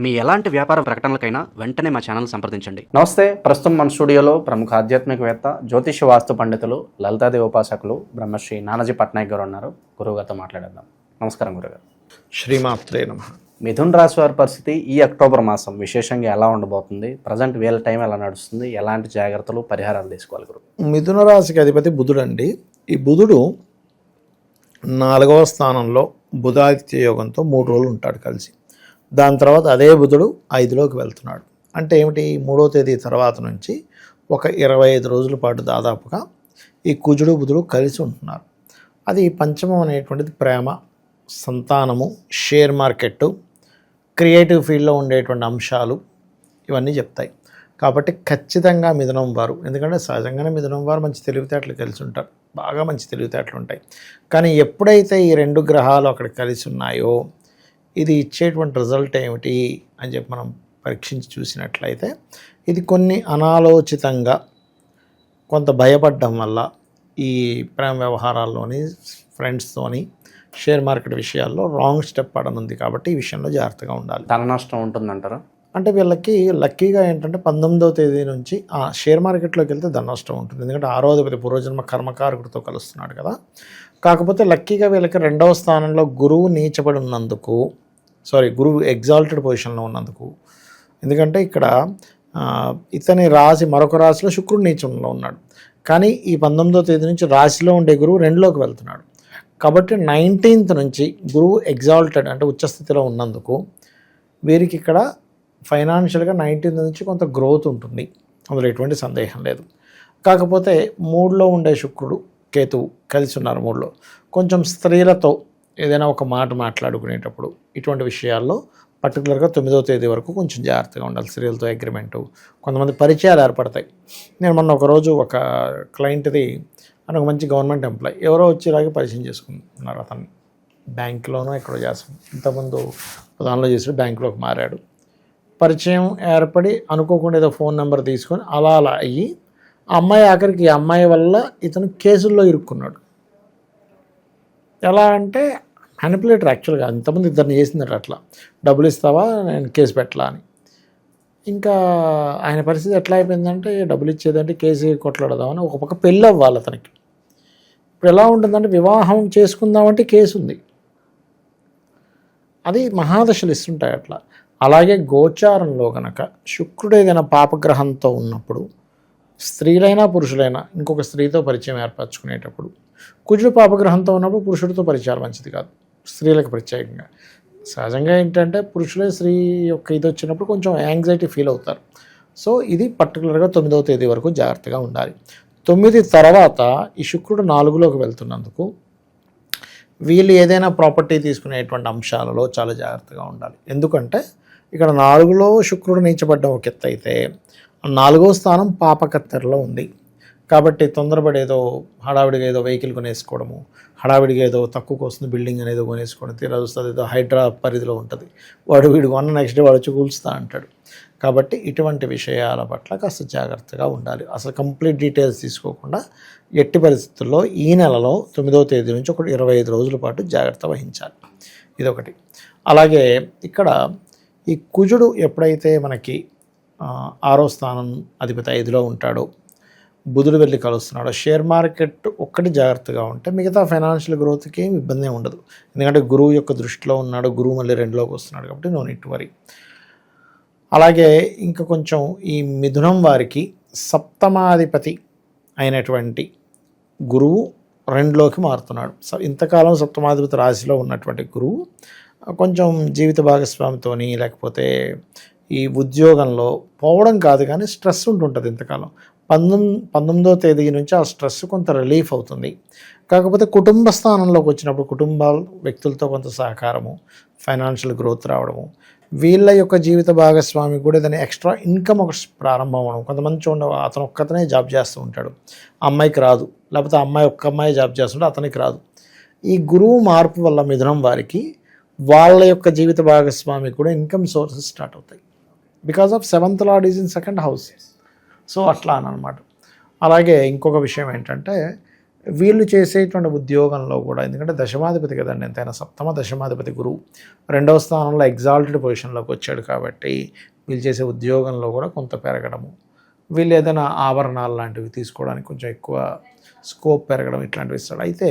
మీ ఎలాంటి వ్యాపార ప్రకటనలకైనా వెంటనే మా ఛానల్ సంప్రదించండి. నమస్తే. ప్రస్తుతం మన స్టూడియోలో ప్రముఖ ఆధ్యాత్మికవేత్త, జ్యోతిష వాస్తు పండితులు, లలితాదేవి ఉపాసకులు బ్రహ్మశ్రీ నానాజీ పట్నాయక్ గారు ఉన్నారు. గురువుగారితో మాట్లాడేద్దాం. నమస్కారం గురుగారు. శ్రీమాత్రే నమః. మిథున్ రాశి వారి పరిస్థితి ఈ అక్టోబర్ మాసం విశేషంగా ఎలా ఉండబోతుంది? ప్రజెంట్ వీళ్ళ టైం ఎలా నడుస్తుంది? ఎలాంటి జాగ్రత్తలు, పరిహారాలు తీసుకోవాలి గురు? మిథున రాశికి అధిపతి బుధుడు అండి. ఈ బుధుడు 4వ స్థానంలో బుధాదిత్య యోగంతో 3 రోజులు ఉంటాడు కలిసి. దాని తర్వాత అదే బుధుడు 5లోకి వెళ్తున్నాడు. అంటే ఏమిటి? 3వ తేదీ తర్వాత నుంచి ఒక 25 రోజుల పాటు దాదాపుగా ఈ కుజుడు బుధుడు కలిసి ఉంటున్నారు. అది పంచమం అనేటువంటిది ప్రేమ, సంతానము, షేర్ మార్కెట్టు, క్రియేటివ్ ఫీల్డ్లో ఉండేటువంటి అంశాలు ఇవన్నీ చెప్తాయి. కాబట్టి ఖచ్చితంగా మిథునం వారు, ఎందుకంటే సహజంగానే మిథునం వారు మంచి తెలివితేటలు కలిసి ఉంటారు, బాగా మంచి తెలివితేటలు ఉంటాయి. కానీ ఎప్పుడైతే ఈ 2 గ్రహాలు అక్కడ కలిసి ఉన్నాయో ఇది ఇచ్చేటువంటి రిజల్ట్ ఏమిటి అని చెప్పి మనం పరీక్షించి చూసినట్లయితే ఇది కొన్ని అనాలోచితంగా కొంత భయపడడం వల్ల ఈ ప్రేమ వ్యవహారాల్లోని, ఫ్రెండ్స్తోని, షేర్ మార్కెట్ విషయాల్లో రాంగ్ స్టెప్ పడనుంది. కాబట్టి ఈ విషయంలో జాగ్రత్తగా ఉండాలి. ధన నష్టం ఉంటుందంటారా? అంటే వీళ్ళకి లక్కీగా ఏంటంటే 19వ తేదీ నుంచి షేర్ మార్కెట్లోకి వెళ్తే ధన నష్టం ఉంటుంది. ఎందుకంటే 6వ అధిపతి పూర్వజన్మ కర్మకారకుడితో కలుస్తున్నాడు కదా. కాకపోతే లక్కీగా వీళ్ళకి 2వ స్థానంలో గురువు నీచబడి ఉన్నందుకు, గురువు ఎగ్జాల్టెడ్ పొజిషన్లో ఉన్నందుకు, ఎందుకంటే ఇక్కడ ఇతని రాశి మరొక రాశిలో శుక్రుడు నీచంలో ఉన్నాడు. కానీ ఈ 19వ తేదీ నుంచి రాశిలో ఉండే గురువు 2లోకి వెళ్తున్నాడు. కాబట్టి 19th నుంచి గురువు ఎగ్జాల్టెడ్ అంటే ఉచ్చస్థితిలో ఉన్నందుకు వీరికి ఇక్కడ ఫైనాన్షియల్గా 19th నుంచి కొంత గ్రోత్ ఉంటుంది, అందులో ఎటువంటి సందేహం లేదు. కాకపోతే 3లో ఉండే శుక్రుడు కేతువు కలిసి ఉన్నారు 3లో. కొంచెం స్త్రీలతో ఏదైనా ఒక మాట మాట్లాడుకునేటప్పుడు ఇటువంటి విషయాల్లో పర్టికులర్గా 9వ తేదీ వరకు కొంచెం జాగ్రత్తగా ఉండాలి. స్త్రీలతో అగ్రిమెంటు, కొంతమంది పరిచయాలు ఏర్పడతాయి. నేను మొన్న ఒకరోజు ఒక క్లయింట్ది అని ఒక మంచి గవర్నమెంట్ ఎంప్లాయ్ ఎవరో వచ్చి ఇలాగే పరిచయం చేసుకున్నారు. అతన్ని బ్యాంకులోనో ఎక్కడో చేస్తాం, ఇంతకుముందు దానిలో చేసి బ్యాంకులోకి మారాడు. పరిచయం ఏర్పడి అనుకోకుండా ఏదో ఫోన్ నెంబర్ తీసుకొని అలా అయ్యి ఆ అమ్మాయి ఆఖరికి ఈ అమ్మాయి వల్ల ఇతను కేసుల్లో ఇరుక్కున్నాడు. ఎలా అంటే మ్యానిపులేటర్ యాక్చువల్గా ఇంతమంది ఇద్దరిని చేసిందట. అట్లా డబ్బులు ఇస్తావా, నేను కేసు పెట్టలా అని. ఇంకా ఆయన పరిస్థితి ఎట్లా అయిపోయిందంటే డబ్బులు ఇచ్చేదంటే కేసు కొట్లాడదామని ఒక పక్క పెళ్ళి అవ్వాలి అతనికి. ఇప్పుడు ఎలా ఉంటుందంటే వివాహం చేసుకుందామంటే కేసు ఉంది. అది మహాదశలు ఇస్తుంటాయి అట్లా. అలాగే గోచారంలో కనుక శుక్రుడు ఏదైనా పాపగ్రహంతో ఉన్నప్పుడు స్త్రీలైనా పురుషులైనా ఇంకొక స్త్రీతో పరిచయం ఏర్పరచుకునేటప్పుడు, కుజుడు పాపగ్రహంతో ఉన్నప్పుడు పురుషుడితో పరిచయాలు మంచిది కాదు, స్త్రీలకు ప్రత్యేకంగా. సహజంగా ఏంటంటే పురుషులే స్త్రీ యొక్క ఇది వచ్చినప్పుడు కొంచెం యాంగ్జైటీ ఫీల్ అవుతారు. సో ఇది పర్టికులర్గా 9వ తేదీ వరకు జాగ్రత్తగా ఉండాలి. 9 తర్వాత ఈ శుక్రుడు 4లోకి వెళ్తున్నందుకు వీళ్ళు ఏదైనా ప్రాపర్టీ తీసుకునేటువంటి అంశాలలో చాలా జాగ్రత్తగా ఉండాలి. ఎందుకంటే ఇక్కడ 4లో శుక్రుడు నీచబడ్డం ఒక ఎత్తు అయితే 4వ స్థానం పాపకత్తెరలో ఉంది. కాబట్టి తొందరపడి ఏదో హడావిడిగా ఏదో వెహికల్ కొనేసుకోవడము, హడావిడిగా ఏదో తక్కువకు వస్తుంది బిల్డింగ్ అనేది కొనేసుకోవడం, తీరా వస్తుంది ఏదో హైడ్రా పరిధిలో ఉంటుంది, వీడు కొన్న నెక్స్ట్ డే వాడు వచ్చి కూల్చుతా అంటాడు. కాబట్టి ఇటువంటి విషయాల పట్ల కాస్త జాగ్రత్తగా ఉండాలి. అసలు కంప్లీట్ డీటెయిల్స్ తీసుకోకుండా ఎట్టి పరిస్థితుల్లో ఈ నెలలో 9వ తేదీ నుంచి ఒక 25 రోజుల పాటు జాగ్రత్త వహించాలి. ఇదొకటి. అలాగే ఇక్కడ ఈ కుజుడు ఎప్పుడైతే మనకి 6వ స్థానం అధిపతి 5లో ఉంటాడో, బుధుడు వెళ్ళి కలుస్తున్నాడు, షేర్ మార్కెట్ ఒక్కటి జాగ్రత్తగా ఉంటే మిగతా ఫైనాన్షియల్ గ్రోత్కి ఏమి ఇబ్బంది ఉండదు. ఎందుకంటే గురువు యొక్క దృష్టిలో ఉన్నాడు, గురువు మళ్ళీ 2లోకి వస్తున్నాడు. కాబట్టి నో నీడ్ టు వరీ. అలాగే ఇంకా కొంచెం ఈ మిథునం వారికి సప్తమాధిపతి అయినటువంటి గురువు 2లోకి మారుతున్నాడు. ఇంతకాలం సప్తమాధిపతి రాశిలో ఉన్నటువంటి గురువు కొంచెం జీవిత భాగస్వామితోని లేకపోతే ఈ ఉద్యోగంలో పోవడం కాదు కానీ స్ట్రెస్ ఉంటుంటుంది ఇంతకాలం. 19వ తేదీ నుంచి ఆ స్ట్రెస్ కొంత రిలీఫ్ అవుతుంది. కాకపోతే కుటుంబ స్థానంలోకి వచ్చినప్పుడు కుటుంబాల వ్యక్తులతో కొంత సహకారము, ఫైనాన్షియల్ గ్రోత్ రావడము, వీళ్ళ యొక్క జీవిత భాగస్వామి కూడా ఏదైనా ఎక్స్ట్రా ఇన్కమ్ ఒక ప్రారంభం అవ్వడం. కొంతమంది చూడండి, అతను ఒక్కతనే జాబ్ చేస్తూ ఉంటాడు, అమ్మాయికి రాదు, లేకపోతే అమ్మాయి ఒక్క అమ్మాయి జాబ్ చేస్తుంటే అతనికి రాదు. ఈ గురువు మార్పు వల్ల మిథునం వారికి వాళ్ళ యొక్క జీవిత భాగస్వామి కూడా ఇన్కమ్ సోర్సెస్ స్టార్ట్ అవుతాయి. Because of 7th lord is in 2nd house. So అట్లా అనమాట. అలాగే ఇంకొక విషయం ఏంటంటే వీళ్ళు చేసేటువంటి ఉద్యోగంలో కూడా, ఎందుకంటే దశమాధిపతి కదండి ఎంతైనా, సప్తమ దశమాధిపతి గురువు 2వ స్థానంలో ఎగ్జాల్టెడ్ పొజిషన్లోకి వచ్చాడు కాబట్టి వీళ్ళు చేసే ఉద్యోగంలో కూడా కొంత పెరగడము, వీళ్ళు ఏదైనా ఆభరణాలు లాంటివి తీసుకోవడానికి కొంచెం ఎక్కువ స్కోప్ పెరగడం ఇట్లాంటివి ఇస్తాడు. అయితే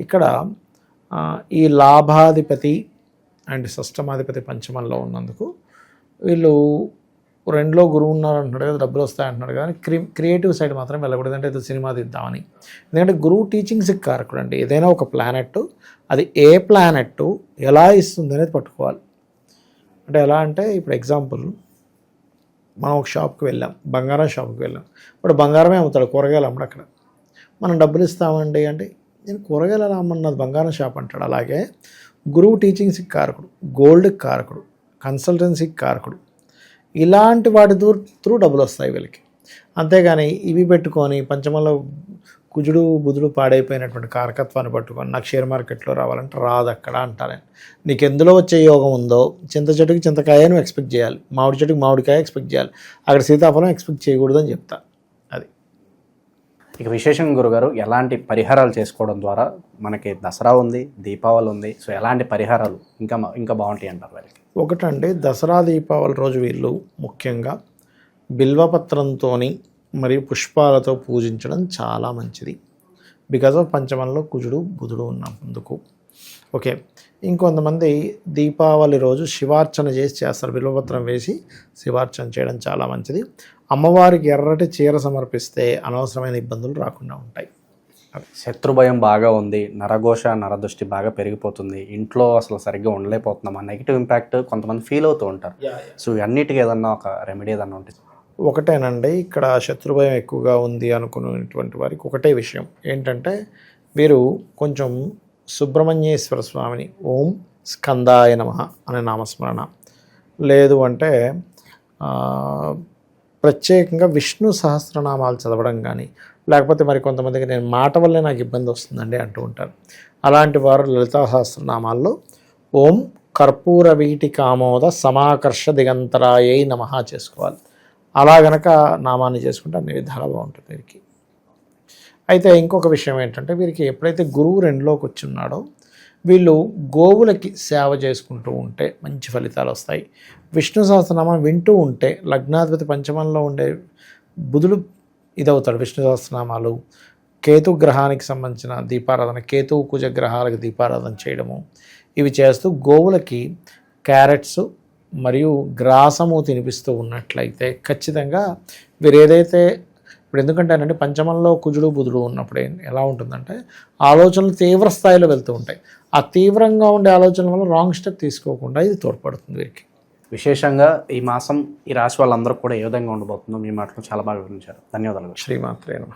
ఇక్కడ ఈ లాభాధిపతి అండ్ షష్టమాధిపతి పంచమంలో ఉన్నందుకు వీళ్ళు 2లో గురువు ఉన్నారు అంటున్నాడు కదా, డబ్బులు వస్తాయి అంటున్నాడు కానీ క్రియేటివ్ సైడ్ మాత్రం వెళ్ళకూడదు. అంటే ఏదో సినిమా తీద్దామని. ఎందుకంటే గురువు టీచింగ్స్కి కారకుడు అండి. ఏదైనా ఒక ప్లానెట్, అది ఏ ప్లానెట్ ఎలా ఇస్తుంది అనేది పట్టుకోవాలి. అంటే ఎలా అంటే ఇప్పుడు ఎగ్జాంపుల్, మనం ఒక షాప్కి వెళ్ళాం, బంగారం షాప్కి వెళ్ళాం. ఇప్పుడు బంగారమే అమ్ముతాడు, కూరగాయలు అమ్మడు అక్కడ. మనం డబ్బులు ఇస్తామండి అంటే నేను కూరగాయలు ఎలా అమ్మన్నది, బంగారం షాప్ అంటాడు. అలాగే గురువు టీచింగ్స్కి కారకుడు, గోల్డ్కి కారకుడు, కన్సల్టెన్సీకి కారకుడు. ఇలాంటి వాటి త్రూ డబ్బులు వస్తాయి వీళ్ళకి. అంతేగాని ఇవి పెట్టుకొని పంచమంలో కుజుడు బుధుడు పాడైపోయినటువంటి కారకత్వాన్ని పట్టుకొని నాకు షేర్ మార్కెట్లో రావాలంటే రాదు అక్కడ అంటాను. నీకు ఎందులో వచ్చే యోగం ఉందో, చింత చెట్టుకి చింతకాయ నువ్వు ఎక్స్పెక్ట్ చేయాలి, మామిడి చెట్టుకి మామిడికాయ ఎక్స్పెక్ట్ చేయాలి, అక్కడ సీతాఫలం ఎక్స్పెక్ట్ చేయకూడదని చెప్తా. అది ఇక విశేషంగా గురుగారు, ఎలాంటి పరిహారాలు చేసుకోవడం ద్వారా, మనకి దసరా ఉంది, దీపావళి ఉంది, సో ఎలాంటి పరిహారాలు ఇంకా బాగుంటాయి అంటారు వాళ్ళకి? ఒకటండి, దసరా దీపావళి రోజు వీళ్ళు ముఖ్యంగా బిల్వపత్రంతో మరియు పుష్పాలతో పూజించడం చాలా మంచిది. బికాజ్ ఆఫ్ పంచమంలో కుజుడు బుధుడు ఉన్నందుకు. ఓకే, ఇంకొంతమంది దీపావళి రోజు శివార్చన చేస్తారు. బిల్వపత్రం వేసి శివార్చన చేయడం చాలా మంచిది. అమ్మవారికి ఎర్రటి చీర సమర్పిస్తే అనవసరమైన ఇబ్బందులు రాకుండా ఉంటాయి. శత్రుభయం బాగా ఉంది, నరఘోష నరదృష్టి బాగా పెరిగిపోతుంది, ఇంట్లో అసలు సరిగ్గా ఉండలేకపోతున్నాం, ఆ నెగిటివ్ ఇంపాక్ట్ కొంతమంది ఫీల్ అవుతూ ఉంటారు. సో అన్నిటికీ ఏదన్నా ఒక రెమెడీ ఏదన్నా ఉంటుంది? ఒకటేనండి, ఇక్కడ శత్రుభయం ఎక్కువగా ఉంది అనుకునేటువంటి వారికి ఒకటే విషయం ఏంటంటే, వీరు కొంచెం సుబ్రహ్మణ్యేశ్వర స్వామిని ఓం స్కందాయ నమః అనే నామస్మరణ, లేదు అంటే ప్రత్యేకంగా విష్ణు సహస్రనామాలు చదవడం కానీ, లేకపోతే మరి కొంతమందికి నేను మాట వల్లే నాకు ఇబ్బంది వస్తుందండి అంటూ ఉంటారు. అలాంటి వారు లలితా సహస్రనామాల్లో ఓం కర్పూర వీటి కామోద సమాకర్ష దిగంతరాయై నమః చేసుకోవాలి. అలా గనక నామాన్ని చేసుకుంటే అన్ని విధాలా బాగుంటుంది వీరికి. అయితే ఇంకొక విషయం ఏంటంటే, వీరికి ఎప్పుడైతే గురువు 2లోకి వచ్చి ఉన్నాడో వీళ్ళు గోవులకి సేవ చేసుకుంటూ ఉంటే మంచి ఫలితాలు వస్తాయి. విష్ణు సహస్రనామం వింటూ ఉంటే, లగ్నాధిపతి పంచమంలో ఉండే బుధుడు ఇదవుతాడు. విష్ణు సహస్రనామాలు, కేతు గ్రహానికి సంబంధించిన దీపారాధన, కేతు కుజ గ్రహాలకు దీపారాధన చేయడము, ఇవి చేస్తూ గోవులకి క్యారెట్స్ మరియు గ్రాసము తినిపిస్తూ ఉన్నట్లయితే ఖచ్చితంగా వీరు ఏదైతే ఇప్పుడు, ఎందుకంటేనండి పంచమంలో కుజుడు బుధుడు ఉన్నప్పుడు ఎలా ఉంటుందంటే ఆలోచనలు తీవ్ర స్థాయిలో వెళ్తూ ఉంటాయి. ఆ తీవ్రంగా ఉండే ఆలోచనల వల్ల రాంగ్ స్టెప్ తీసుకోకుండా ఇది తోడ్పడుతుంది వీరికి. విశేషంగా ఈ మాసం ఈ రాశి వాళ్ళందరూ కూడా ఏ విధంగా ఉండబోతుందో మీ మాటలు చాలా బాగా వివరించారు. ధన్యవాదాలు. శ్రీమాత్రే నమః.